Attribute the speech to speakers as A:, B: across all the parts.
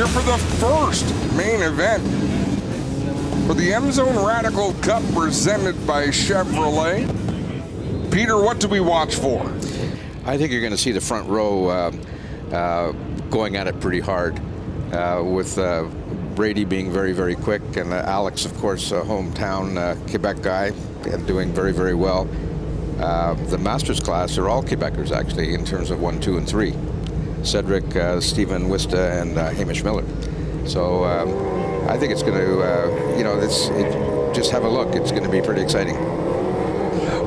A: here for the first main event for the Emzone Radical Cup presented by Chevrolet. Peter, what do we watch for?
B: I think you're going to see the front row going at it pretty hard, with Brady being very, very quick, and Alex, of course, a hometown Quebec guy, and doing very, very well. The Masters class are all Quebecers, actually, in terms of 1, 2, and 3. Cedric, Stephen Wista, and Hamish Miller. So I think it's going to, just have a look. It's going to be pretty exciting.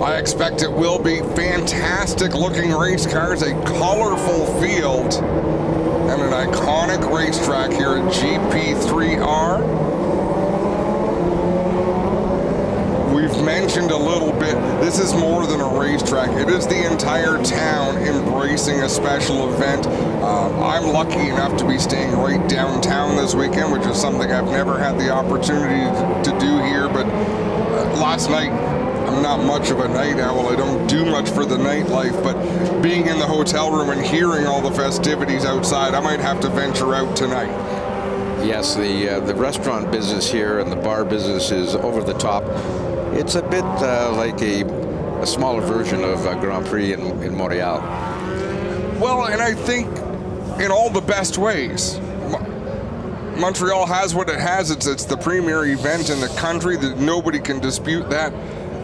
A: I expect it will be fantastic looking race cars, a colorful field, and an iconic racetrack here at GP3R. We've mentioned a little bit, this is more than a racetrack. It is the entire town embracing a special event. I'm lucky enough to be staying right downtown this weekend, which is something I've never had the opportunity to do here. But last night, I'm not much of a night owl. I don't do much for the nightlife, but being in the hotel room and hearing all the festivities outside, I might have to venture out tonight.
B: Yes, the restaurant business here and the bar business is over the top. It's a bit like a smaller version of Grand Prix in Montreal.
A: Well, and I think in all the best ways. Montreal has what it has. It's the premier event in the country. That nobody can dispute that.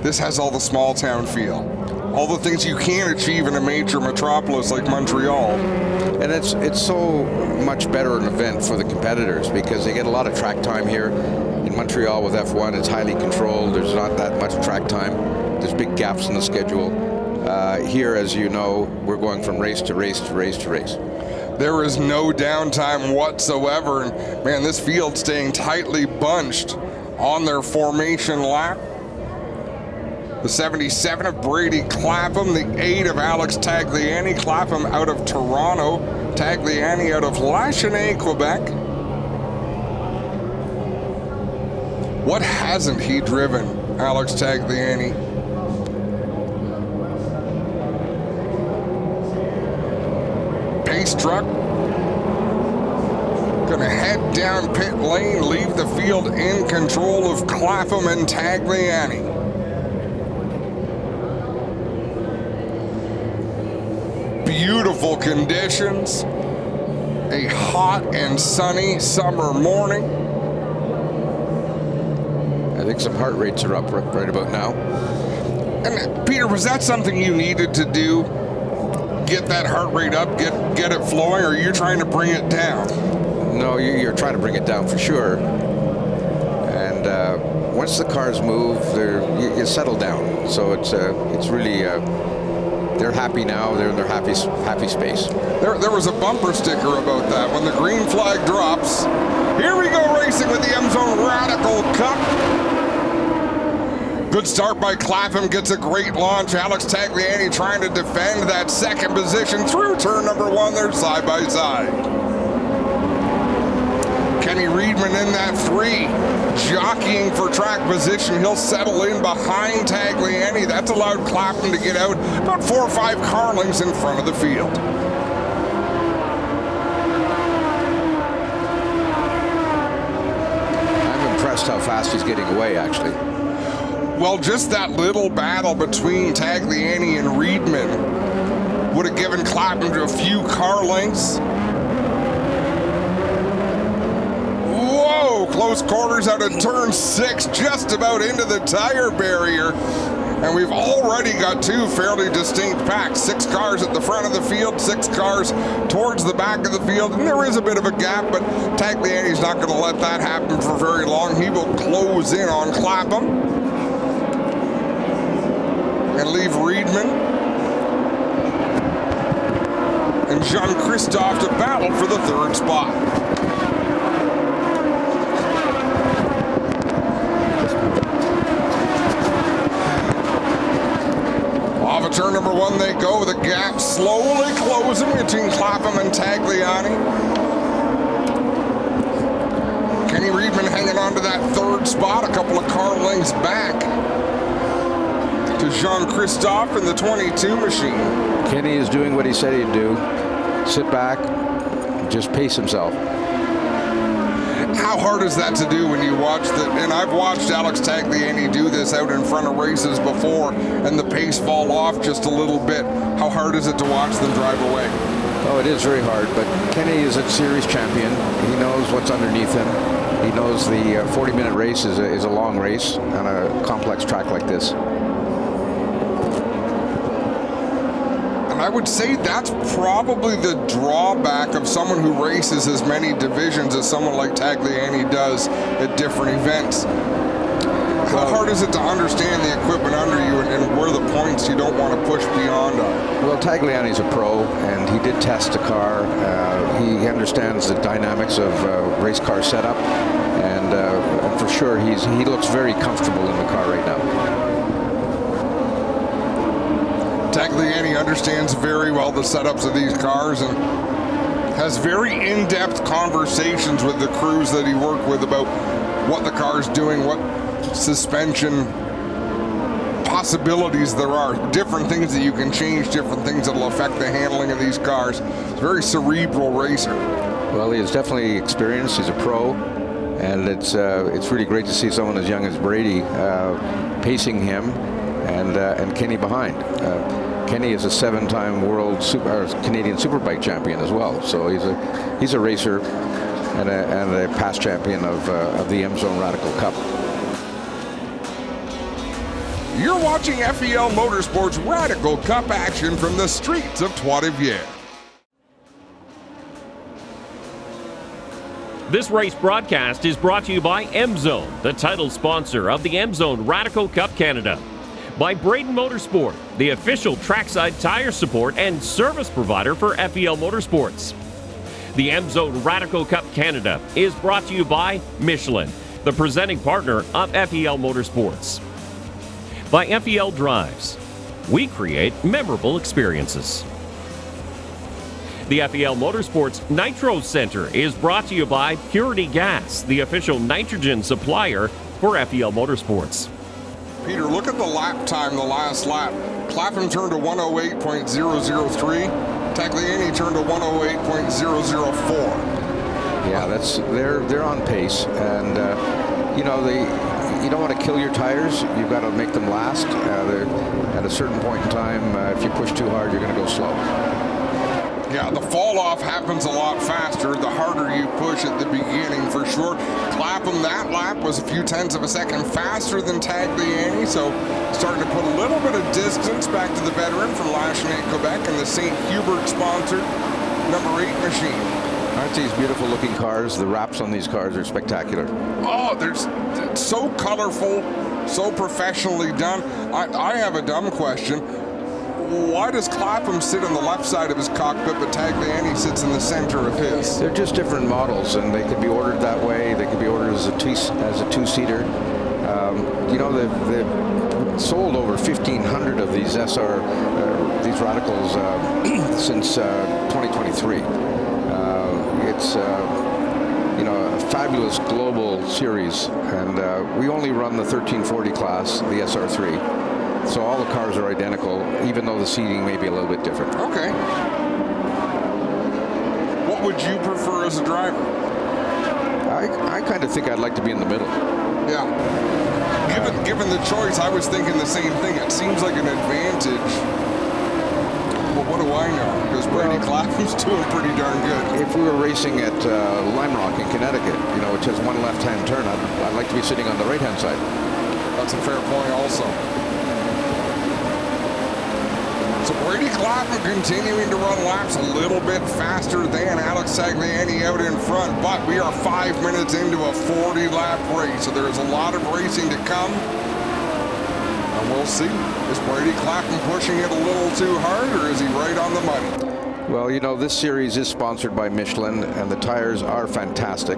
A: This has all the small town feel. All the things you can't achieve in a major metropolis like Montreal.
B: And it's so much better an event for the competitors because they get a lot of track time here. In Montreal with F1, it's highly controlled. There's not that much track time. There's big gaps in the schedule. Here, as you know, we're going from race to race to race to race.
A: There is no downtime whatsoever. And man, this field staying tightly bunched on their formation lap. The 77 of Brady Clapham, the 8 of Alex Tagliani. Clapham out of Toronto, Tagliani out of Lachenaie, Quebec. What hasn't he driven, Alex Tagliani? Pace truck. Gonna head down pit lane, leave the field in control of Clapham and Tagliani. Beautiful conditions. A hot and sunny summer morning.
B: I think some heart rates are up right about now.
A: And Peter, was that something you needed to do? Get that heart rate up, get it flowing, or are you trying to bring it down?
B: No, you're trying to bring it down for sure. And once the cars move, you settle down. So it's really they're happy now. They're in their happy space.
A: There was a bumper sticker about that. When the green flag drops, here we go racing with the Emzone Radical Cup. Good start by Clapham, gets a great launch. Alex Tagliani trying to defend that second position through turn number 1. They're side by side. Kenny Reedman in that 3, jockeying for track position. He'll settle in behind Tagliani. That's allowed Clapham to get out about 4 or 5 car lengths in front of the field.
B: I'm impressed how fast he's getting away, actually.
A: Well, just that little battle between Tagliani and Reedman would have given Clapham to a few car lengths. Whoa, close quarters out of turn 6, just about into the tire barrier. And we've already got 2 fairly distinct packs. 6 cars at the front of the field, 6 cars towards the back of the field. And there is a bit of a gap, but Tagliani's not going to let that happen for very long. He will close in on Clapham and leave Reedman and Jean-Christophe to battle for the 3rd spot. Off of turn number 1 they go. The gap slowly closing between Clapham and Tagliani. Kenny Reedman hanging on to that 3rd spot, a couple of car lengths back to Jean-Christophe in the 22 machine.
B: Kenny is doing what he said he'd do. Sit back, just pace himself.
A: How hard is that to do when you watch the, and I've watched Alex Tagliani do this out in front of races before, and the pace fall off just a little bit. How hard is it to watch them drive away?
B: Oh, it is very hard, but Kenny is a series champion. He knows what's underneath him. He knows the 40-minute race is a long race on a complex track like this.
A: And I would say that's probably the drawback of someone who races as many divisions as someone like Tagliani does at different events. How hard is it to understand the equipment under you and where the points you don't want to push beyond are?
B: Well, Tagliani's a pro, and he did test the car. He understands the dynamics of race car setup, and for sure he looks very comfortable in the car right now.
A: Tagliani understands very well the setups of these cars and has very in-depth conversations with the crews that he worked with about what the car's doing, what suspension possibilities there are, different things that you can change, different things that will affect the handling of these cars. He's a very cerebral racer.
B: Well, he is definitely experienced. He's a pro, and it's really great to see someone as young as Brady pacing him and Kenny behind. Kenny is a 7-time Canadian Superbike champion as well, so he's a racer and a past champion of the Emzone Radical Cup.
A: You're watching FEL Motorsports Radical Cup action from the streets of Trois-Rivières.
C: This race broadcast is brought to you by Emzone, the title sponsor of the Emzone Radical Cup Canada. By Braden Motorsport, the official trackside tire support and service provider for FEL Motorsports. The Emzone Radical Cup Canada is brought to you by Michelin, the presenting partner of FEL Motorsports. By FEL Drives, we create memorable experiences. The FEL Motorsports Nitro Center is brought to you by Purity Gas, the official nitrogen supplier for FEL Motorsports.
A: Peter, look at the lap time, the last lap. Clapham turned to 108.003. Tagliani turned to 108.004.
B: Yeah, they're on pace, and you don't want to kill your tires. You've got to make them last. At a certain point in time, if you push too hard, you're going to go slow.
A: Yeah, the fall off happens a lot faster the harder you push at the beginning, for sure. Clapham, that lap was a few tenths of a second faster than Tagliani, so starting to put a little bit of distance back to the veteran from Lachenay, Quebec, and the St. Hubert-sponsored number 8 machine.
B: Aren't these beautiful looking cars? The wraps on these cars are spectacular.
A: Oh, it's so colorful, so professionally done. I have a dumb question. Why does Clapham sit on the left side of his cockpit, but Tagliani sits in the center of his?
B: They're just different models, and they could be ordered that way. They could be ordered as a two-seater. They've sold over 1,500 of these these Radicals since 2023. It's a fabulous global series, and we only run the 1340 class, the SR3. So all the cars are identical, even though the seating may be a little bit different.
A: Okay. What would you prefer as a driver?
B: I kind of think I'd like to be in the middle.
A: Yeah. Given the choice, I was thinking the same thing. It seems like an advantage. Well, what do I know? Because Brady Clapham's doing pretty darn good.
B: If we were racing at Lime Rock in Connecticut, which has one left-hand turn, I'd like to be sitting on the right-hand side.
A: That's a fair point also. So Brady Clapham continuing to run laps a little bit faster than Alex Tagliani out in front, but we are 5 minutes into a 40-lap race, so there's a lot of racing to come, and we'll see. Is Brady Clapham pushing it a little too hard, or is he right on the money?
B: Well, this series is sponsored by Michelin, and the tires are fantastic.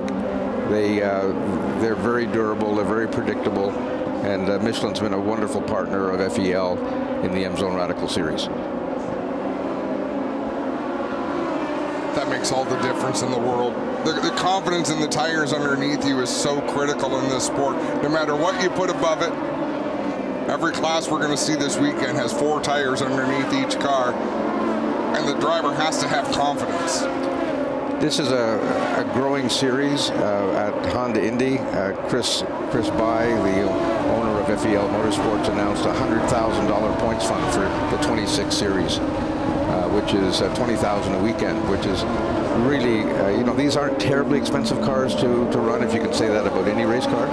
B: They're very durable, they're very predictable, and Michelin's been a wonderful partner of FEL in the Emzone Radical Series.
A: That makes all the difference in the world. The confidence in the tires underneath you is so critical in this sport. No matter what you put above it, every class we're going to see this weekend has 4 tires underneath each car, and the driver has to have confidence.
B: This is a growing series at Honda Indy. Chris Bai, the owner of FEL Motorsports, announced a $100,000 points fund for the 26 series, which is $20,000 a weekend, which is really, these aren't terribly expensive cars to run, if you can say that about any race car,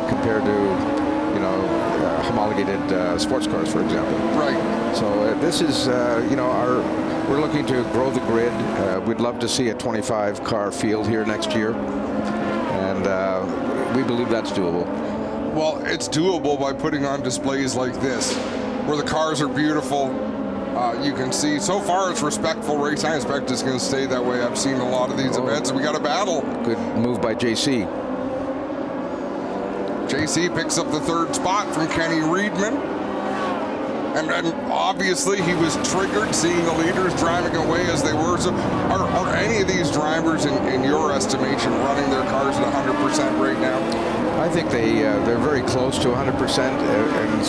B: compared to, homologated sports cars, for example.
A: Right.
B: So this is, we're looking to grow the grid. We'd love to see a 25-car field here next year, and we believe that's doable.
A: Well, it's doable by putting on displays like this, where the cars are beautiful. You can see, so far it's respectful racing. I expect it's going to stay that way. I've seen a lot of these events. We got a battle.
B: Good move by JC.
A: JC picks up the third spot from Kenny Reedman. And obviously he was triggered seeing the leaders driving away as they were. So are any of these drivers, in your estimation, running their cars at 100% right now?
B: I think they're very close to 100%, and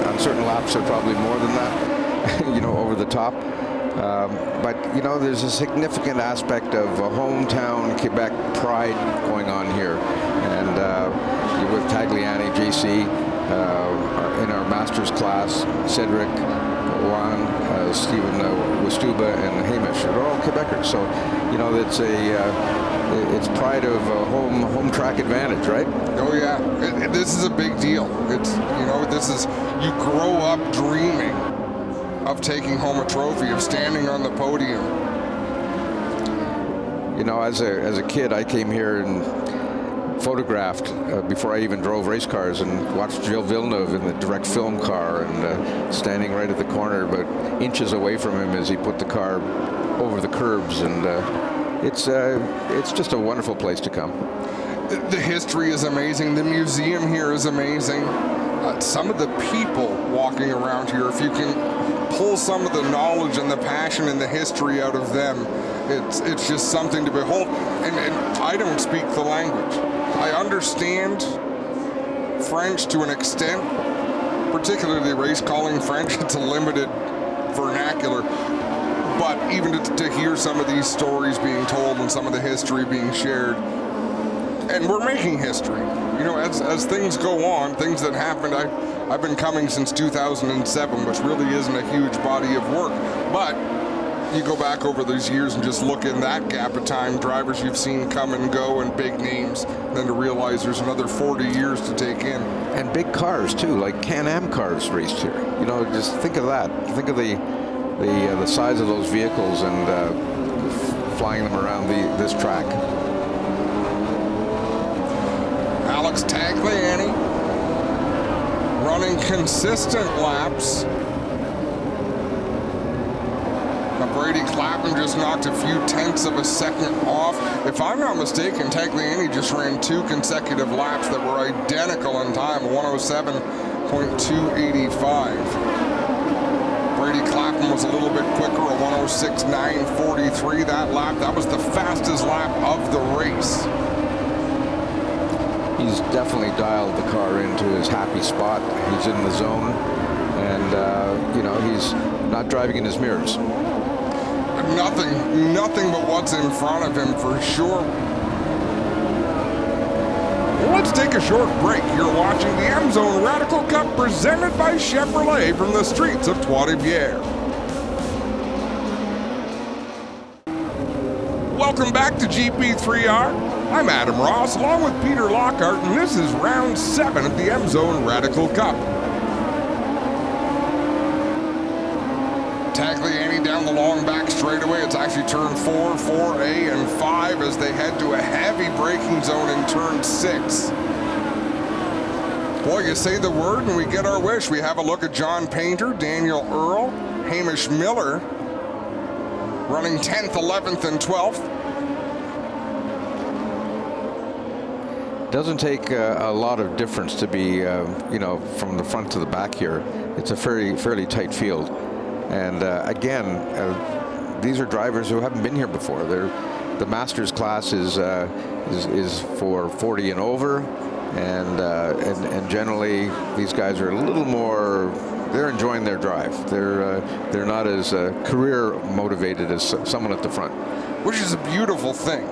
B: on certain laps they're probably more than that, over the top. But there's a significant aspect of a hometown Quebec pride going on here, and with Tagliani, JC, in our Masters class, Cedric, Juan, Stephen Westuba, and Hamish. They're all Quebecers, so it's pride of home track advantage, right?
A: Oh yeah, this is a big deal. It's you grow up dreaming of taking home a trophy, of standing on the podium.
B: As a kid, I came here and photographed before I even drove race cars, and watched Gilles Villeneuve in the direct film car, and standing right at the corner, but inches away from him as he put the car over the curbs, and it's just a wonderful place to come.
A: The history is amazing. The museum here is amazing. Some of the people walking around here, if you can pull some of the knowledge and the passion and the history out of them, it's just something to behold. And I don't speak the language. I understand French to an extent, particularly race calling French. It's a limited vernacular. But even to hear some of these stories being told and some of the history being shared, and we're making history. As things go on, things that happened, I've been coming since 2007, which really isn't a huge body of work. But you go back over those years and just look in that gap of time, drivers you've seen come and go and big names, then to realize there's another 40 years to take in.
B: And big cars too, like Can-Am cars raced here. Just think of that. Think of the size of those vehicles and flying them around this track.
A: Alex Tagliani running consistent laps. Brady Clapham just knocked a few tenths of a second off. If I'm not mistaken, Tagliani just ran 2 consecutive laps that were identical in time, 107.285. Brady Clapham was a little bit quicker, a 106.943 that lap. That was the fastest lap of the race.
B: He's definitely dialed the car into his happy spot. He's in the zone, and he's not driving in his mirrors.
A: Nothing but what's in front of him, for sure. Let's take a short break. You're watching the Emzone Radical Cup presented by Chevrolet from the streets of Trois-Rivières. Welcome back to GP3R. I'm Adam Ross, along with Peter Lockhart, and this is round 7 of the Emzone Radical Cup. Tagliani down the long back straightaway. It's actually turn 4, 4A, and 5 as they head to a heavy braking zone in turn 6. Boy, you say the word and we get our wish. We have a look at John Painter, Daniel Earl, Hamish Miller, running 10th, 11th, and 12th.
B: Doesn't take a lot of difference to be, from the front to the back here. It's a fairly tight field. And again, these are drivers who haven't been here before. The Masters class is for 40 and over, and generally these guys are a little more they're enjoying their drive. They're not as career motivated as someone at the front,
A: which is a beautiful thing.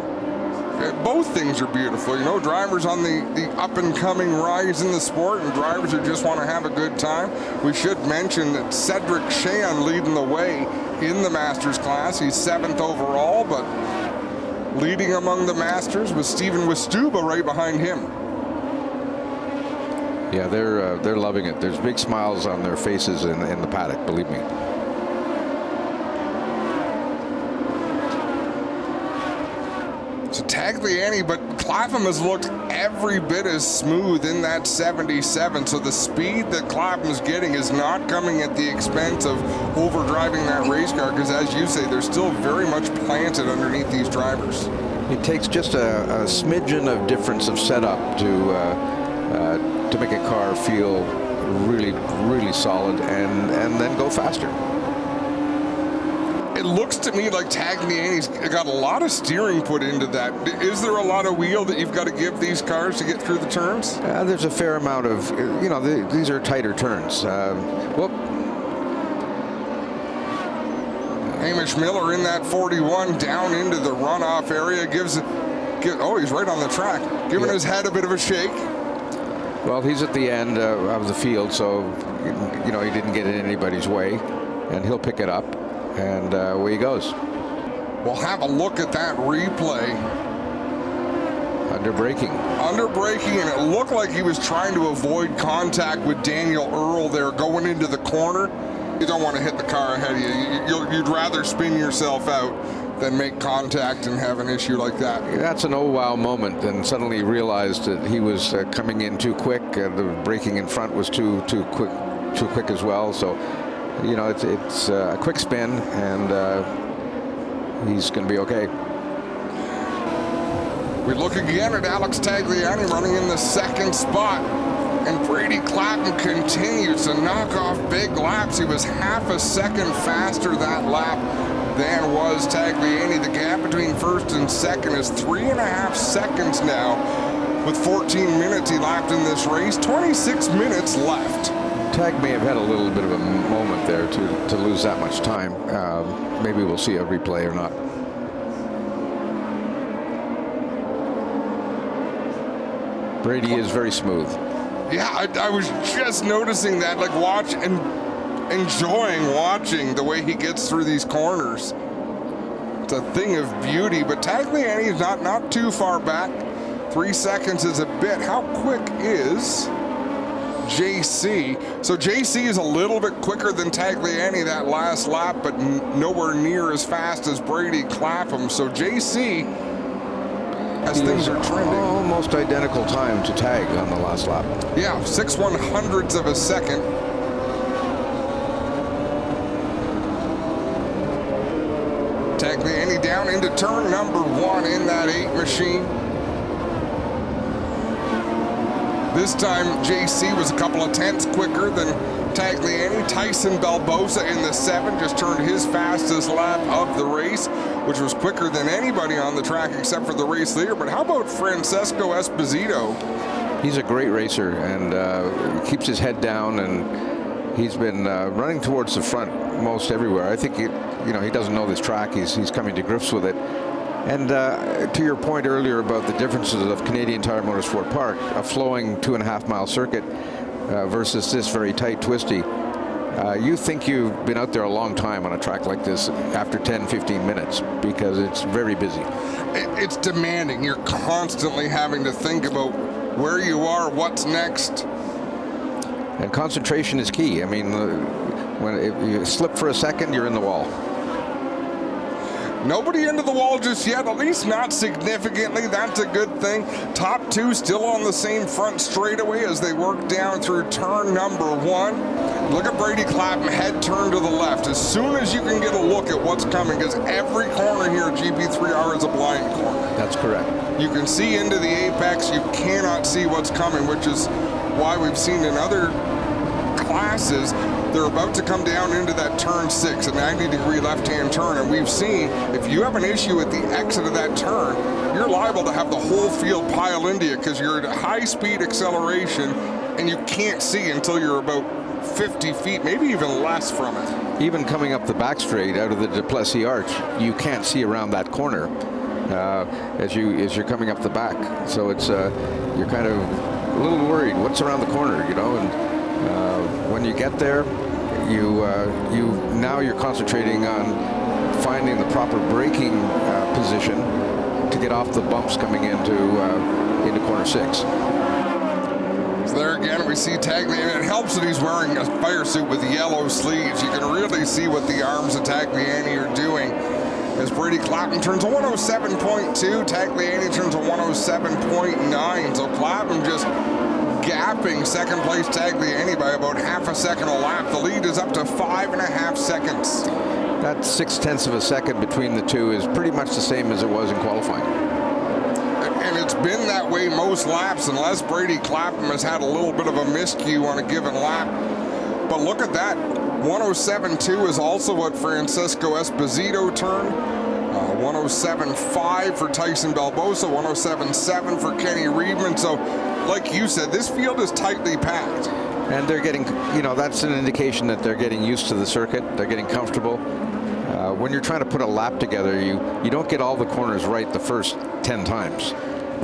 A: Both things are beautiful. You know, drivers on the up-and-coming rise in the sport and drivers who just want to have a good time. We should mention that Cedric Sheehan leading the way in the Masters class. He's 7th overall, but leading among the Masters with Steven Wistuba right behind him.
B: Yeah, they're loving it. There's big smiles on their faces in the paddock, believe me.
A: So Tagliani, but Clapham has looked every bit as smooth in that 77. So the speed that Clapham's getting is not coming at the expense of overdriving that race car, because as you say, they're still very much planted underneath these drivers.
B: It takes just a smidgen of difference of setup to make a car feel really, really solid and then go faster.
A: It looks to me like Tagliani's got a lot of steering put into that. Is there a lot of wheel that you've got to give these cars to get through the turns?
B: There's a fair amount of, you know, these are tighter turns.
A: Hamish Miller in that 41 down into the runoff area. Oh, he's right on the track, giving his head a bit of a shake.
B: Well, he's at the end of the field, so, you know, he didn't get in anybody's way, and he'll pick it up. And away he goes.
A: We'll have a look at that replay.
B: Under braking,
A: and it looked like he was trying to avoid contact with Daniel Earl there going into the corner. You don't want to hit the car ahead of you. You'd rather spin yourself out than make contact and have an issue like that.
B: That's an oh wow moment, and suddenly realized that he was coming in too quick. The braking in front was too quick as well. So, you know, it's a quick spin, and he's going to be okay.
A: We look again at Alex Tagliani running in the 2nd spot, and Brady Clapham continues to knock off big laps. He was half a second faster that lap than was Tagliani. The gap between 1st and 2nd is 3.5 seconds now, with 14 minutes elapsed in this race, 26 minutes left.
B: Tag may have had a little bit of a moment there to lose that much time. Maybe we'll see a replay or not. Brady is very smooth.
A: Yeah, I was just noticing that, like enjoying watching the way he gets through these corners. It's a thing of beauty, but Tagliani's not too far back. 3 seconds is a bit. How quick is JC? So JC is a little bit quicker than Tagliani that last lap, but nowhere near as fast as Brady Clapham. So JC, as things are trending,
B: almost identical time to Tag on the last lap.
A: Yeah, 6/100ths of a second. Tagliani down into turn number 1 in that 8 machine. This time, JC was a couple of tenths quicker than Tagliani. Tyson Barbosa in the 7 just turned his fastest lap of the race, which was quicker than anybody on the track except for the race leader. But how about Francesco Esposito?
B: He's a great racer and keeps his head down, and he's been running towards the front most everywhere. I think he doesn't know this track. He's coming to grips with it. And to your point earlier about the differences of Canadian Tire Motorsport Park, a flowing 2.5-mile circuit versus this very tight, twisty. You think you've been out there a long time on a track like this after 10-15 minutes, because it's very busy.
A: It's demanding. You're constantly having to think about where you are, what's next.
B: And concentration is key. I mean, if you slip for a second, you're in the wall.
A: Nobody into the wall just yet, at least not significantly. That's a good thing. Top 2 still on the same front straightaway as they work down through turn number 1. Look at Brady Clapham, head turn to the left. As soon as you can get a look at what's coming, because every corner here at GP3R is a blind corner.
B: That's correct.
A: You can see into the apex. You cannot see what's coming, which is why we've seen in other classes, they're about to come down into that turn 6, a 90-degree left-hand turn, and we've seen if you have an issue at the exit of that turn, you're liable to have the whole field pile into you because you're at a high-speed acceleration and you can't see until you're about 50 feet, maybe even less from it.
B: Even coming up the back straight out of the Duplessis Arch, you can't see around that corner as you're coming up the back. So it's you're kind of a little worried what's around the corner, you know. And when you get there, you're concentrating on finding the proper braking position to get off the bumps coming into corner 6.
A: So there again we see Tagliani, and it helps that he's wearing a fire suit with yellow sleeves. You can really see what the arms of Tagliani are doing. As Brady Clapham turns a 107.2, Tagliani turns a 107.9. So Clapham just gapping second place Tagliani by about half a second a lap. The lead is up to 5.5 seconds.
B: That 0.6 of a second between the two is pretty much the same as it was in qualifying.
A: And it's been that way most laps, unless Brady Clapham has had a little bit of a miscue on a given lap. But look at that. 107.2 is also what Francisco Esposito turned. 107.5 for Tyson Barbosa, 107.7 for Kenny Reedman. So, like you said, this field is tightly packed.
B: And they're getting, that's an indication that they're getting used to the circuit. They're getting comfortable. When you're trying to put a lap together, you don't get all the corners right the first 10 times.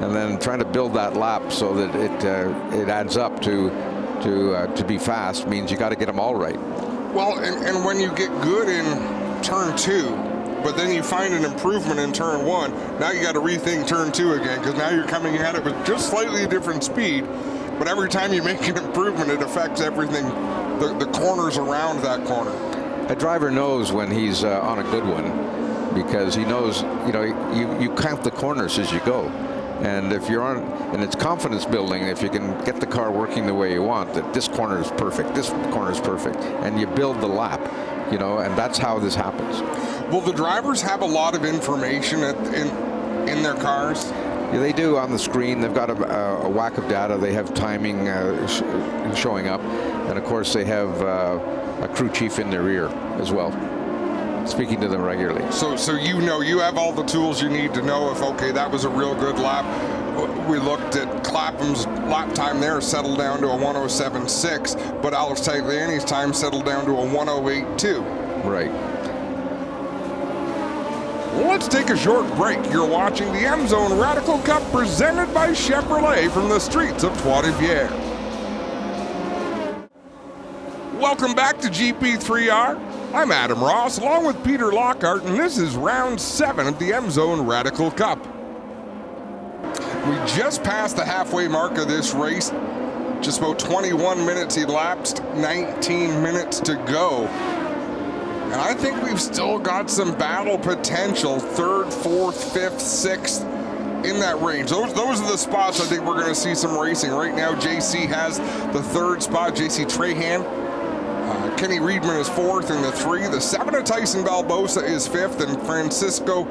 B: And then trying to build that lap so that it adds up to be fast means you got to get them all right.
A: Well, and when you get good in turn 2, but then you find an improvement in turn 1, now you got to rethink turn 2 again, because now you're coming at it with just slightly different speed. But every time you make an improvement, it affects everything, the corners around that corner.
B: A driver knows when he's on a good one, because he knows, you count the corners as you go. And if you're on, and it's confidence building, if you can get the car working the way you want, that this corner is perfect, this corner is perfect, and you build the lap, and that's how this happens.
A: Will the drivers have a lot of information in their cars?
B: Yeah, they do on the screen. They've got a whack of data. They have timing showing up, and of course they have a crew chief in their ear as well, speaking to them regularly.
A: So you have all the tools you need to know if, okay, that was a real good lap. We looked at Clapham's lap time there, settled down to a 107.6, but Alex Tagliani's time settled down to a 108.2.
B: Right.
A: Let's take a short break. You're watching the Emzone Radical Cup presented by Chevrolet from the streets of Trois-Rivières. Welcome back to GP3R. I'm Adam Ross, along with Peter Lockhart, and this is round 7 of the Emzone Radical Cup. We just passed the halfway mark of this race. Just about 21 minutes elapsed, 19 minutes to go. And I think we've still got some battle potential, 3rd, 4th, 5th, 6th, in that range. Those are the spots I think we're going to see some racing. Right now, JC has the 3rd spot, JC Trahan. Kenny Reedman is 4th in the 3. The 7 of Tyson Barbosa is 5th, and Francesco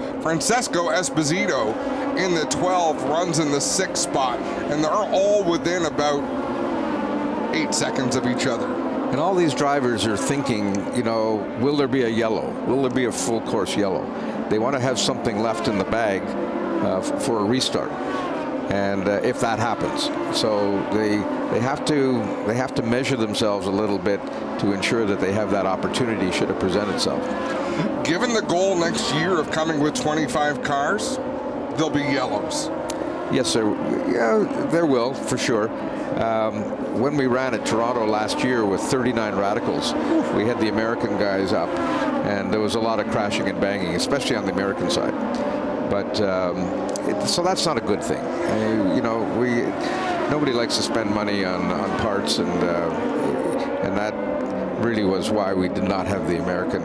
A: Esposito in the 12 runs in the 6th spot. And they're all within about 8 seconds of each other.
B: And all these drivers are thinking, will there be a yellow? Will there be a full course yellow? They want to have something left in the bag for a restart, and if that happens, so they have to measure themselves a little bit to ensure that they have that opportunity should it present itself.
A: Given the goal next year of coming with 25 cars, there'll be yellows.
B: Yes, sir. Yeah, there will, for sure. When we ran at Toronto last year with 39 radicals, we had the American guys up, and there was a lot of crashing and banging, especially on the American side. But so that's not a good thing. Nobody likes to spend money on parts, and that really was why we did not have the American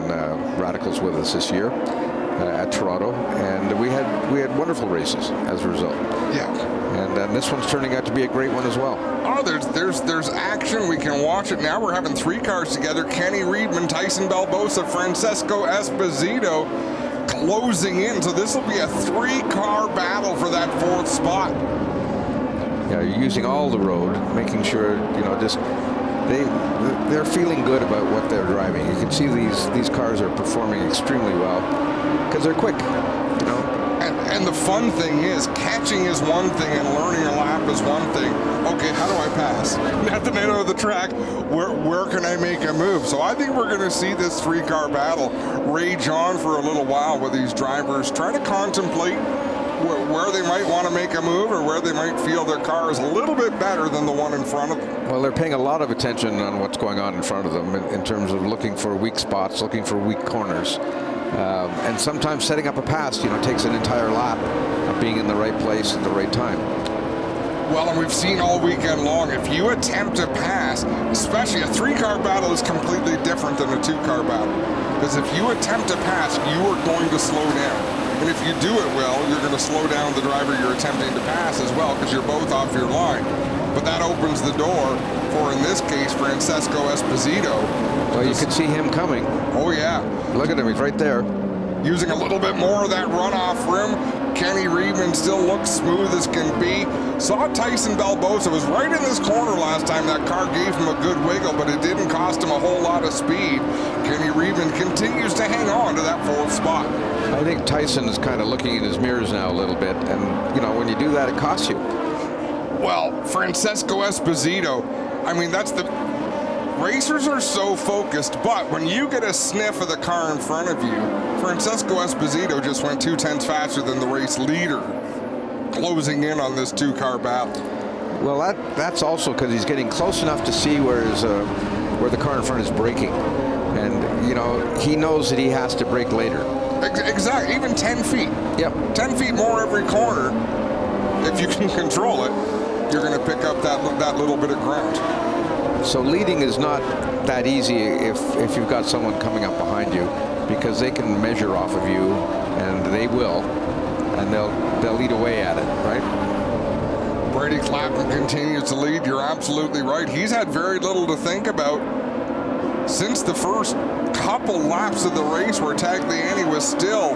B: radicals with us this year at Toronto, and we had wonderful races as a result.
A: Yeah.
B: And this one's turning out to be a great one as well.
A: Oh, there's action. We can watch it now. We're having 3 cars together. Kenny Reedman, Tyson Barbosa, Francesco Esposito closing in. So this will be a 3-car battle for that 4th spot.
B: Yeah, you're using all the road, making sure, they're feeling good about what they're driving. You can see these cars are performing extremely well because they're quick.
A: And the fun thing is, catching is one thing and learning a lap is one thing. Okay, how do I pass? At the end of the track, where can I make a move? So I think we're going to see this three-car battle rage on for a little while with these drivers try to contemplate where they might want to make a move or where they might feel their car is a little bit better than the one in front of them.
B: Well, they're paying a lot of attention on what's going on in front of them in terms of looking for weak spots, looking for weak corners. And sometimes setting up a pass, takes an entire lap of being in the right place at the right time.
A: Well, and we've seen all weekend long, if you attempt to pass, especially a three-car battle is completely different than a two-car battle. Because if you attempt to pass, you are going to slow down. And if you do it well, you're going to slow down the driver you're attempting to pass as well, because you're both off your line. But that opens the door for, in this case, Francesco Esposito.
B: Well, you can see him coming.
A: Oh, yeah.
B: Look at him. He's right there.
A: Using a little bit more of that runoff rim. Kenny Reedman still looks smooth as can be. Saw Tyson Balboza was right in this corner last time. That car gave him a good wiggle, but it didn't cost him a whole lot of speed. Kenny Reedman continues to hang on to that fourth spot.
B: I think Tyson is kind of looking in his mirrors now a little bit. And, when you do that, it costs you.
A: Well, Francesco Esposito, I mean, that's the... Racers are so focused, but when you get a sniff of the car in front of you, Francesco Esposito just went 2/10 faster than the race leader, closing in on this two-car battle.
B: Well, that's also because he's getting close enough to see where the car in front is braking. And, he knows that he has to brake later.
A: Exactly, even 10 feet.
B: Yep.
A: 10 feet more every corner. If you can control it, you're going to pick up that little bit of ground.
B: So leading is not that easy if you've got someone coming up behind you, because they can measure off of you, and they will, and they'll eat away at it, right?
A: Brady Clapton continues to lead. You're absolutely right. He's had very little to think about since the first couple laps of the race where Tagliani was still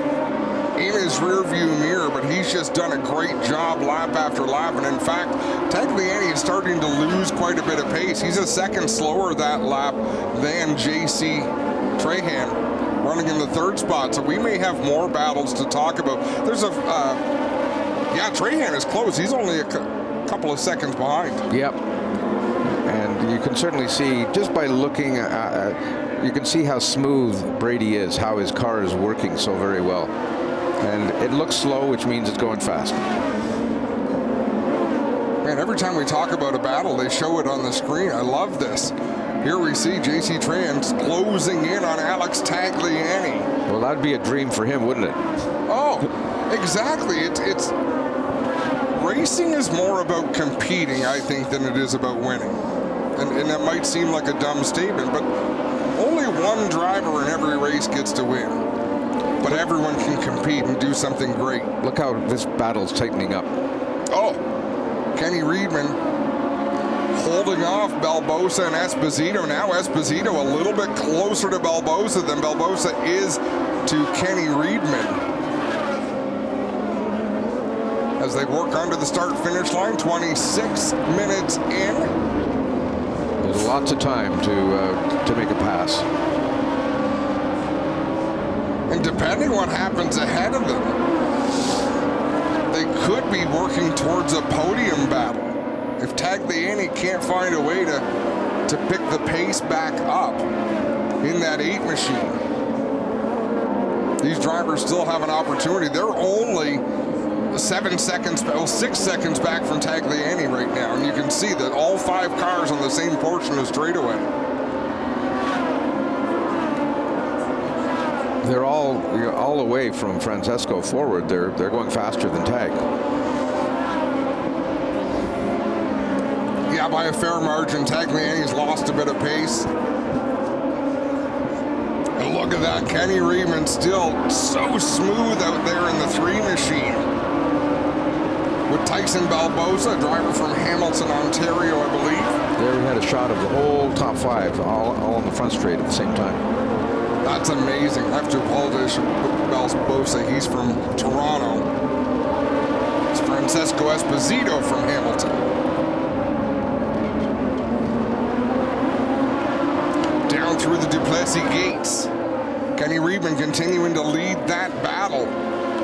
A: in his rearview mirror, but he's just done a great job lap after lap. And in fact, Tagliani is starting to lose quite a bit of pace. He's a second slower that lap than JC Trahan, running in the third spot. So we may have more battles to talk about. There's Trahan is close. He's only a couple of seconds behind.
B: Yep. And you can certainly see, just by looking, you can see how smooth Brady is, how his car is working so very well. And it looks slow, which means it's going fast.
A: Man, every time we talk about a battle, they show it on the screen. I love this. Here we see J.C. Trahan closing in on Alex Tagliani.
B: Well, that'd be a dream for him, wouldn't it?
A: Oh, exactly. It's racing is more about competing, I think, than it is about winning. And that might seem like a dumb statement, but only one driver in every race gets to win. But everyone can compete and do something great.
B: Look how this battle's tightening up.
A: Oh, Kenny Reedman holding off Balboza and Esposito. Now Esposito a little bit closer to Balboza than Balboza is to Kenny Reedman. As they work onto the start-finish line, 26 minutes in.
B: There's lots of time to make a pass.
A: And depending what happens ahead of them, they could be working towards a podium battle. If Tagliani can't find a way to pick the pace back up in that 8 machine, these drivers still have an opportunity. They're only 6 seconds back from Tagliani right now. And you can see that all 5 cars on the same portion of straightaway.
B: They're all away from Francesco forward. They're going faster than Tag.
A: Yeah, by a fair margin. Tagliani's lost a bit of pace. And look at that, Kenny Reedman still so smooth out there in the 3 machine. With Tyson Balboza, a driver from Hamilton, Ontario, I believe.
B: There we had a shot of the whole top 5 all on the front straight at the same time.
A: That's amazing. I have to apologize to Balboza. He's from Toronto. It's Francesco Esposito from Hamilton. Down through the Duplessis gates. Kenny Reedman continuing to lead that battle.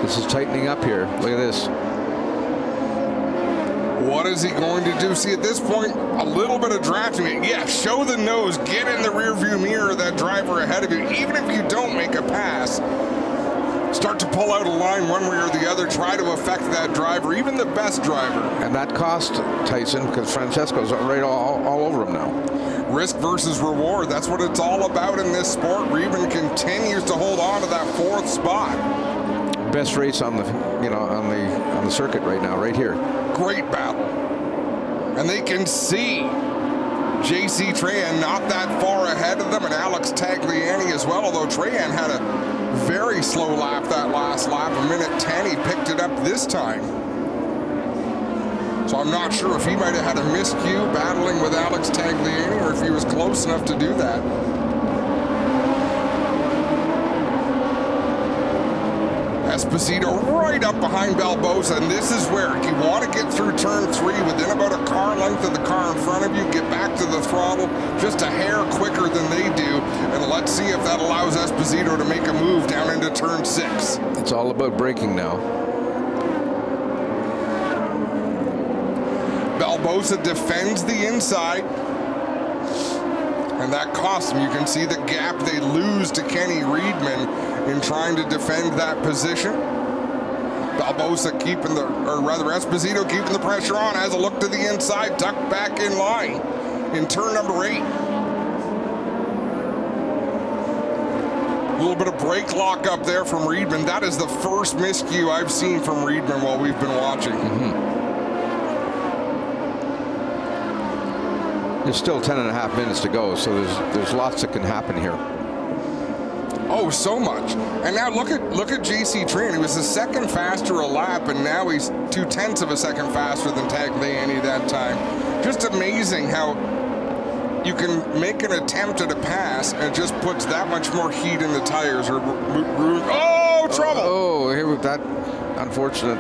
B: This is tightening up here. Look at this.
A: What is he going to do? See, at this point, a little bit of drafting it. Yeah, show the nose, get in the rearview mirror of that driver ahead of you. Even if you don't make a pass, start to pull out a line one way or the other, try to affect that driver, even the best driver.
B: And that cost Tyson, because Francesco's right all over him now.
A: Risk versus reward, that's what it's all about in this sport. Reven continues to hold on to that 4th spot.
B: Best race on the, on the circuit right now, right here.
A: Great battle. And they can see J.C. Trahan not that far ahead of them, and Alex Tagliani as well, although Trahan had a very slow lap that last lap, 1:10. He picked it up this time. So I'm not sure if he might have had a miscue battling with Alex Tagliani or if he was close enough to do that. Esposito right up behind Barbosa, and this is where you want to get through turn 3 within about a car length of the car in front of you, get back to the throttle just a hair quicker than they do, and let's see if that allows Esposito to make a move down into turn 6.
B: It's all about braking now.
A: Barbosa defends the inside, and that costs him. You can see the gap they lose to Kenny Reedman in trying to defend that position. Barbosa keeping Esposito keeping the pressure on, has a look to the inside, tucked back in line in turn number 8. A little bit of brake lock up there from Reedman. That is the first miscue I've seen from Reedman while we've been watching.
B: There's still 10.5 minutes to go, so there's lots that can happen here.
A: Oh, so much. And now look at J.C. Trahan. He was a second faster a lap, and now he's 0.2 of a second faster than Tagliani that time. Just amazing how you can make an attempt at a pass and it just puts that much more heat in the tires. Oh, trouble!
B: Oh, here with that. Unfortunate.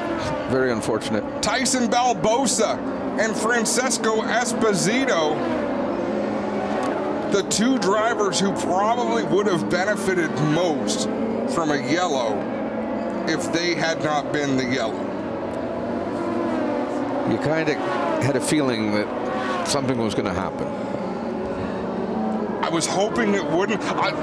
B: Very unfortunate.
A: Tyson Barbosa and Francesco Esposito, the two drivers who probably would have benefited most from a yellow if they had not been the yellow.
B: You kind of had a feeling that something was going to happen.
A: I was hoping it wouldn't.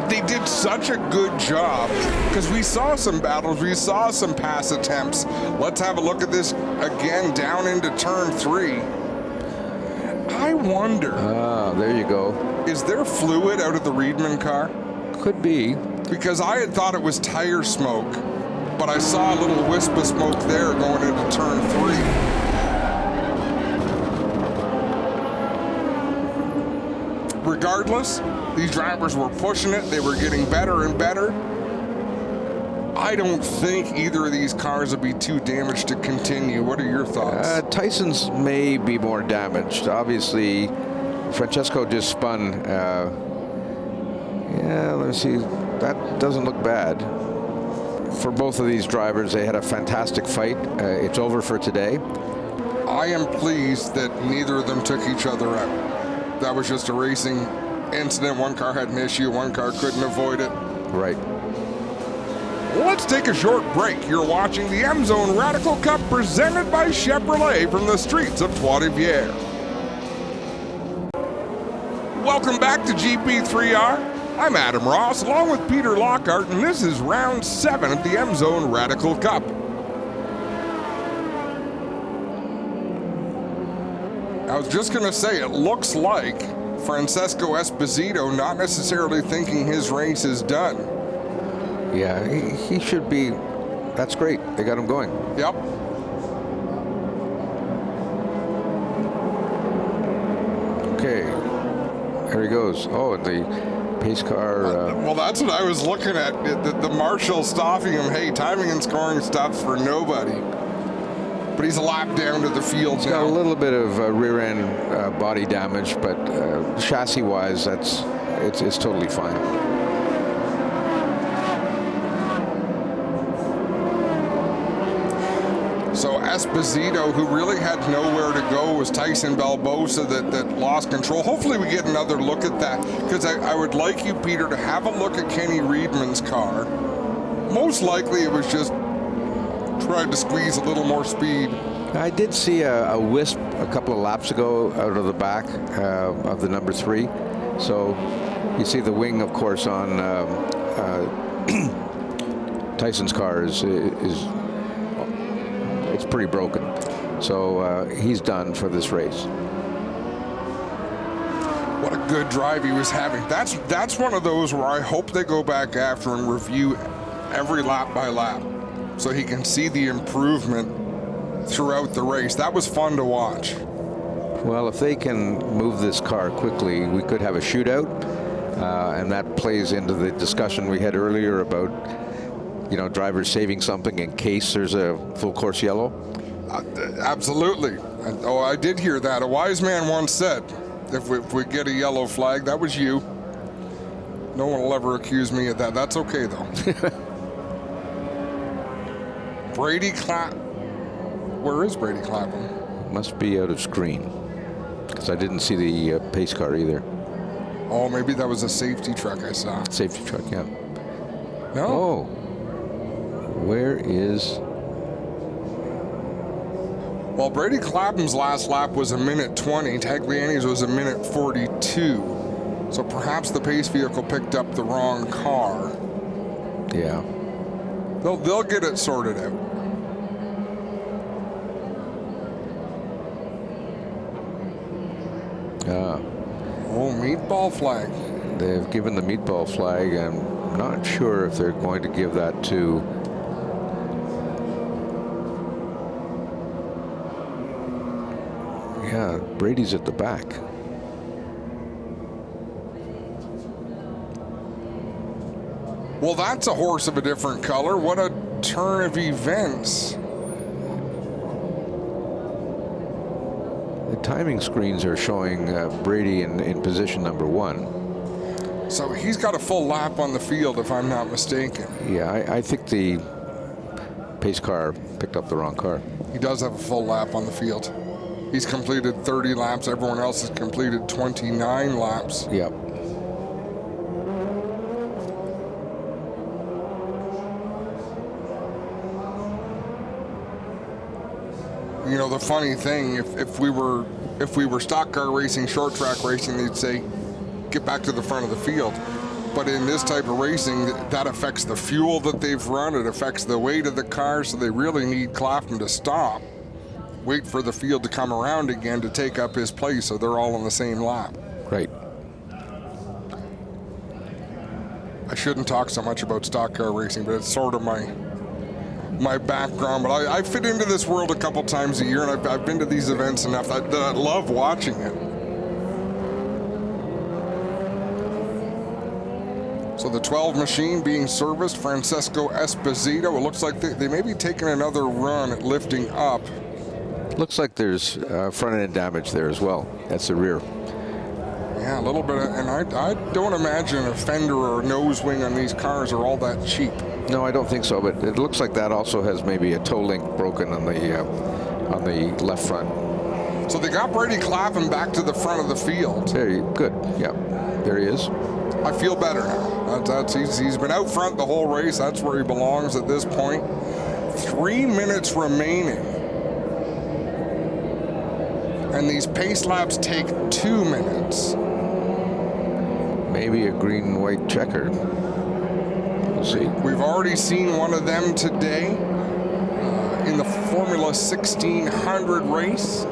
A: They did such a good job because we saw some battles, we saw some pass attempts. Let's have a look at this again down into turn 3. I wonder.
B: There you go.
A: Is there fluid out of the Reedman car?
B: Could be.
A: Because I had thought it was tire smoke, but I saw a little wisp of smoke there going into turn 3. Regardless, these drivers were pushing it. They were getting better and better. I don't think either of these cars would be too damaged to continue. What are your thoughts?
B: Tyson's may be more damaged. Obviously, Francesco just spun. Yeah, let's see. That doesn't look bad. For both of these drivers, they had a fantastic fight. It's over for today.
A: I am pleased that neither of them took each other out. That was just a racing incident. One car had an issue. One car couldn't avoid it.
B: Right.
A: Let's take a short break. You're watching the Emzone Radical Cup presented by Chevrolet from the streets of Trois-Rivières. Welcome back to GP3R. I'm Adam Ross along with Peter Lockhart, and this is round 7 of the Emzone Radical Cup. I was just going to say, it looks like Francesco Esposito not necessarily thinking his race is done.
B: Yeah, he should be. That's great. They got him going.
A: Yep.
B: Okay. There he goes. Oh, the pace car.
A: Well, that's what I was looking at. The marshal stopping him. Hey, timing and scoring stuff for nobody. But he's a lap down to the field
B: He's
A: now.
B: got a little bit of rear end body damage, but chassis-wise, it's totally fine.
A: So Esposito, who really had nowhere to go, was Tyson Barbosa that lost control. Hopefully we get another look at that, because I would like you, Peter, to have a look at Kenny Reedman's car. Most likely it was just tried to squeeze a little more speed.
B: I did see a wisp a couple of laps ago out of the back of the number 3. So you see the wing, of course, on Tyson's car is it's pretty broken. So he's done for this race.
A: What a good drive he was having. That's one of those where I hope they go back after and review every lap by lap so he can see the improvement throughout the race. That was fun to watch.
B: Well, if they can move this car quickly, we could have a shootout, and that plays into the discussion we had earlier about, you know, drivers saving something in case there's a full course yellow.
A: Absolutely. Oh, I did hear that. A wise man once said, if we get a yellow flag, that was you. No one will ever accuse me of that. That's okay, though. Brady Where is Brady Clapham?
B: Must be out of screen, because I didn't see the pace car either.
A: Oh, maybe that was a safety truck I saw.
B: Safety truck, yeah.
A: No?
B: Oh. Where is...
A: Well, Brady Clapham's last lap was a minute 20. Tagliani's was a minute 42. So perhaps the pace vehicle picked up the wrong car.
B: Yeah.
A: They'll get it sorted out. Oh, meatball flag.
B: They've given the meatball flag. I'm not sure if they're going to give that to... Yeah, Brady's at the back.
A: Well, that's a horse of a different color. What a turn of events.
B: The timing screens are showing Brady in position number 1.
A: So he's got a full lap on the field, if I'm not mistaken.
B: Yeah, I think the pace car picked up the wrong car.
A: He does have a full lap on the field. He's completed 30 laps. Everyone else has completed 29 laps.
B: Yep.
A: You know, the funny thing, if we were stock car racing, short track racing, they'd say, get back to the front of the field. But in this type of racing, that affects the fuel that they've run. It affects the weight of the car, so they really need Clapham to stop, wait for the field to come around again to take up his place, so they're all on the same lap.
B: Right.
A: I shouldn't talk so much about stock car racing, but it's sort of my background. But I fit into this world a couple times a year, and I've been to these events enough that I love watching it. So the 12 machine being serviced, Francesco Esposito. It looks like they may be taking another run at lifting up.
B: Looks like there's front end damage there as well. That's the rear.
A: Yeah, a little bit. And I don't imagine a fender or nose wing on these cars are all that cheap.
B: No, I don't think so. But it looks like that also has maybe a toe link broken on the left front.
A: So they got Brady Clapham back to the front of the field.
B: Good. Yeah, there he is.
A: I feel better now. He's been out front the whole race. That's where he belongs at this point. 3 minutes remaining. And these pace laps take 2 minutes.
B: Maybe a green and white checker. We'll see.
A: We've already seen one of them today in the Formula 1600 race.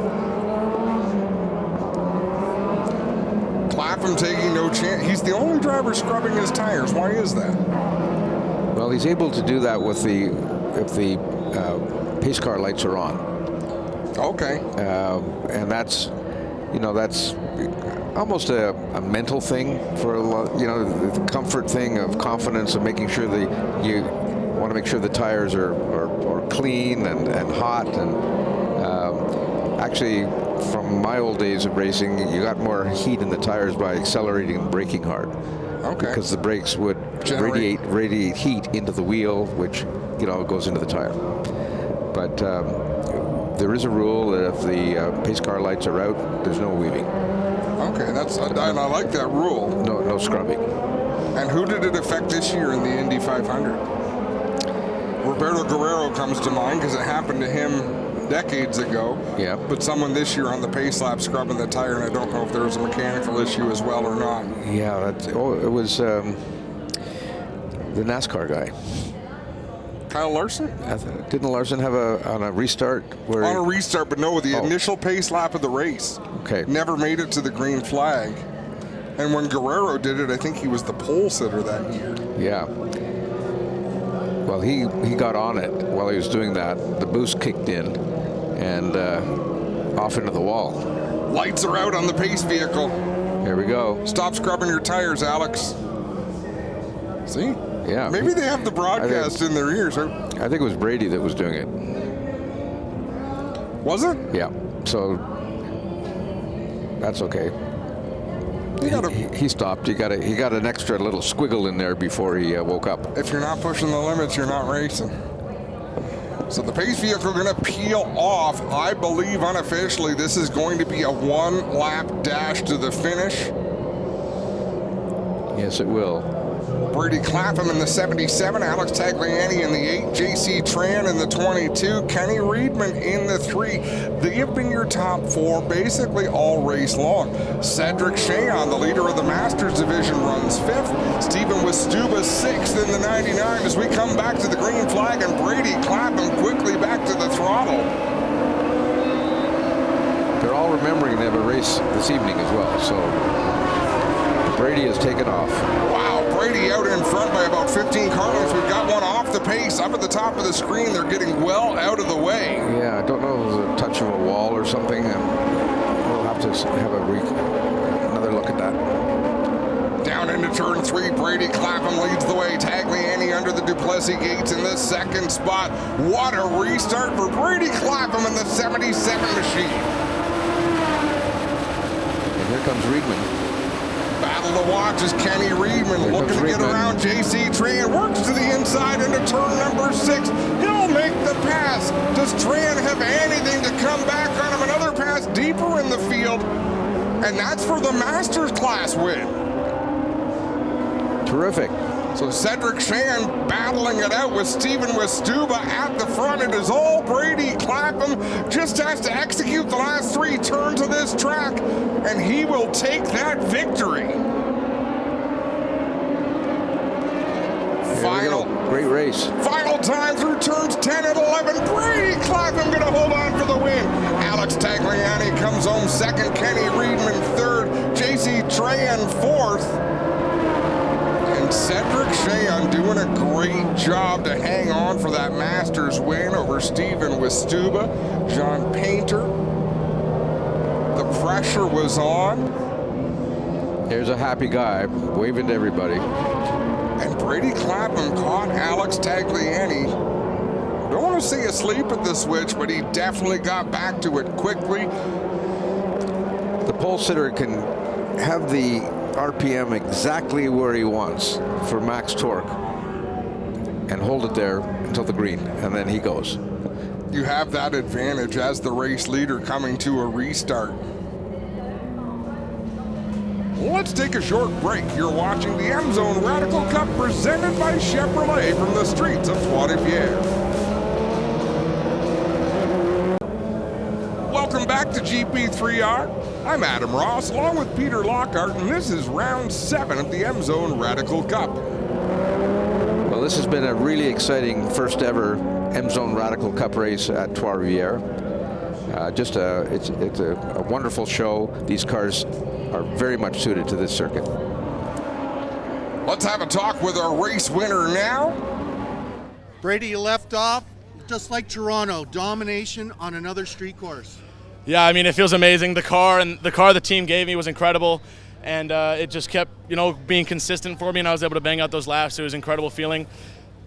A: Clapham taking no chance. He's the only driver scrubbing his tires. Why is that?
B: Well, he's able to do that if the pace car lights are on.
A: Okay.
B: And that's almost a mental thing for the comfort thing of confidence of making sure that you want to make sure the tires are clean and hot. And actually, from my old days of racing, you got more heat in the tires by accelerating and braking hard.
A: Okay.
B: Because the brakes would radiate heat into the wheel, which goes into the tire. But there is a rule that if the pace car lights are out, there's no weaving.
A: Okay, and I like that rule.
B: No scrubbing.
A: And who did it affect this year in the Indy 500? Roberto Guerrero comes to mind because it happened to him decades ago.
B: Yeah.
A: But someone this year on the pace lap scrubbing the tire, and I don't know if there was a mechanical issue as well or not.
B: Yeah, it was the NASCAR guy.
A: Kyle Larson?
B: Didn't Larson have on a restart? Where
A: On a restart, but no, the initial pace lap of the race.
B: Okay.
A: Never made it to the green flag. And when Guerrero did it, I think he was the pole sitter that year.
B: Yeah. Well, he got on it while he was doing that. The boost kicked in and off into the wall.
A: Lights are out on the pace vehicle.
B: Here we go.
A: Stop scrubbing your tires, Alex. See?
B: Yeah.
A: Maybe they have the broadcast in their ears.
B: I think it was Brady that was doing it.
A: Was it?
B: Yeah. So that's okay. He stopped. He got an extra little squiggle in there before he woke up.
A: If you're not pushing the limits, you're not racing. So the pace vehicle going to peel off. I believe unofficially this is going to be a one-lap dash to the finish.
B: Yes, it will.
A: Brady Clapham in the 77, Alex Tagliani in the 8, J.C. Tran in the 22, Kenny Reedman in the 3. They have been your top 4 basically all race long. Cedric Cheon, the leader of the Masters Division, runs 5th. Stephen Westuba 6th in the 99 as we come back to the green flag, and Brady Clapham quickly back to the throttle.
B: They're all remembering they have a race this evening as well, so Brady has taken off.
A: Wow, Brady out in front by about 15 car lengths. We've got one off the pace up at the top of the screen. They're getting well out of the way.
B: Yeah, I don't know if it was a touch of a wall or something, and we'll have to have another look at that.
A: Down into turn 3, Brady Clapham leads the way. Tagliani under the Duplessis gates in the 2nd spot. What a restart for Brady Clapham in the 77 machine.
B: And here comes Reedman.
A: Battle to watch as Kenny Reedman looking to get around J.C. Tran. Works to the inside into turn number 6. He'll make the pass. Does Tran have anything to come back on him? Another pass deeper in the field. And that's for the Masters class win.
B: Terrific.
A: So Cedric Chan battling it out with Stephen Westuba at the front. It is all Brady Clapham. Just has to execute the last 3 turns of this track, and he will take that victory. Final.
B: Great race.
A: Final time through turns 10 and 11. Brady Clapham going to hold on for the win. Alex Tagliani comes home 2nd. Kenny Reedman 3rd. J.C. Tran 4th. And Cedric Cheon doing a great job to hang on for that Masters win over Stephen Westuba, John Painter. The pressure was on.
B: There's a happy guy waving to everybody.
A: And Brady Clapham caught Alex Tagliani. Don't want to say asleep at the switch, but he definitely got back to it quickly.
B: The pole sitter can have the RPM exactly where he wants for max torque and hold it there until the green, and then he goes.
A: You have that advantage as the race leader coming to a restart. Let's take a short break. You're watching the Emzone Radical Cup presented by Chevrolet from the streets of Trois-Rivières. Welcome back to GP3R. I'm Adam Ross along with Peter Lockhart, and this is round 7 of the Emzone Radical Cup.
B: Well, this has been a really exciting first ever Emzone Radical Cup race at Trois-Rivières. It's a wonderful show. These cars are very much suited to this circuit.
A: Let's have a talk with our race winner now.
D: Brady, you left off just like Toronto, domination on another street course.
E: Yeah, I mean, it feels amazing. The car the team gave me was incredible, and it just kept, being consistent for me, and I was able to bang out those laps. It was an incredible feeling.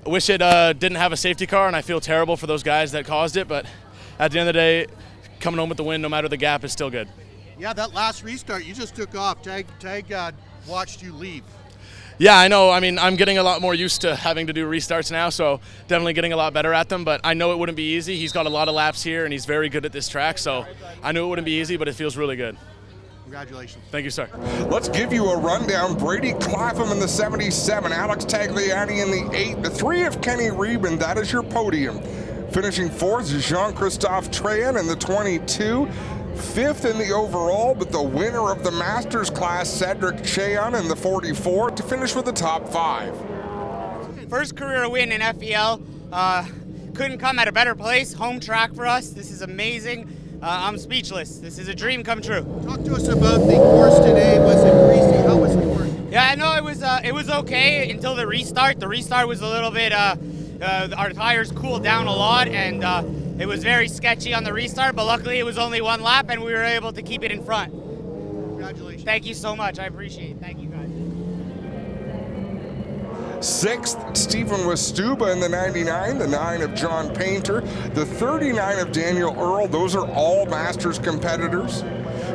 E: I wish it didn't have a safety car, and I feel terrible for those guys that caused it, but at the end of the day, coming home with the win, no matter the gap, is still good.
D: Yeah, that last restart, you just took off. Tag watched you leave.
E: Yeah, I know. I mean, I'm getting a lot more used to having to do restarts now, so definitely getting a lot better at them, but I know it wouldn't be easy. He's got a lot of laps here, and he's very good at this track, so I knew it wouldn't be easy, but it feels really good.
D: Congratulations.
E: Thank you, sir.
A: Let's give you a rundown. Brady Clapham in the 77, Alex Tagliani in the 8, the 3 of Kenny Reben, that is your podium. Finishing 4th is Jean-Christophe Trehan in the 22, 5th in the overall, but the winner of the Masters class, Cedric Cheon in the 44, to finish with the top 5.
F: First career win in FEL. Couldn't come at a better place. Home track for us. This is amazing. I'm speechless. This is a dream come true.
D: Talk to us about the course today. Was it greasy? How was the course?
F: Yeah, I know it was okay until the restart. The restart was a little bit. Our tires cooled down a lot, and it was very sketchy on the restart. But luckily, it was only 1 lap, and we were able to keep it in front.
D: Congratulations.
F: Thank you so much. I appreciate it. Thank you, guys.
A: 6th, Stephen Westuba in the 99, the 9 of John Painter, the 39 of Daniel Earl. Those are all Masters competitors.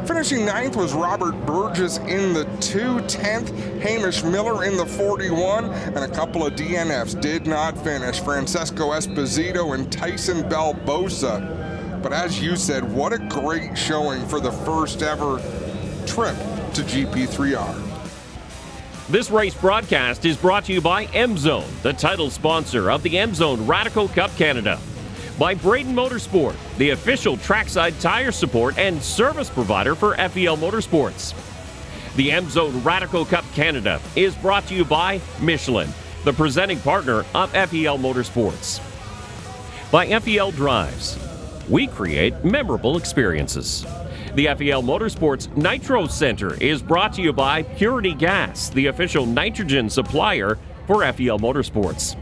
A: Finishing 9th was Robert Burgess in the 2, 10th, Hamish Miller in the 41, and a couple of DNFs did not finish, Francesco Esposito and Tyson Balbosa. But as you said, what a great showing for the first ever trip to GP3R.
C: This race broadcast is brought to you by Emzone, the title sponsor of the Emzone Radical Cup Canada. By Braden Motorsport, the official trackside tire support and service provider for FEL Motorsports. The Emzone Radical Cup Canada is brought to you by Michelin, the presenting partner of FEL Motorsports. By FEL Drives, we create memorable experiences. The FEL Motorsports Nitro Center is brought to you by Purity Gas, the official nitrogen supplier for FEL Motorsports.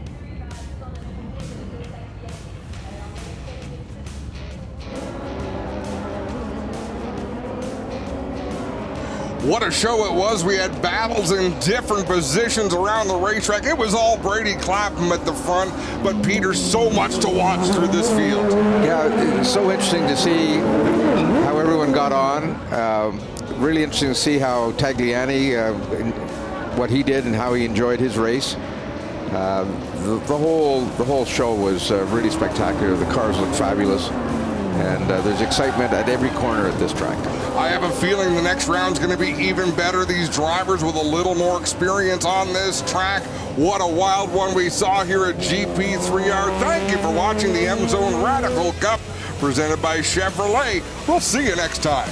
A: What a show it was. We had battles in different positions around the racetrack. It was all Brady Clapham at the front, but Peter, so much to watch through this field.
B: Yeah, it's so interesting to see how everyone got on. Really interesting to see how Tagliani, what he did and how he enjoyed his race. The whole show was really spectacular. The cars look fabulous, and there's excitement at every corner at this track.
A: I have a feeling the next round's going to be even better. These drivers with a little more experience on this track. What a wild one we saw here at GP3R. Thank you for watching the Emzone Radical Cup presented by Chevrolet. We'll see you next time.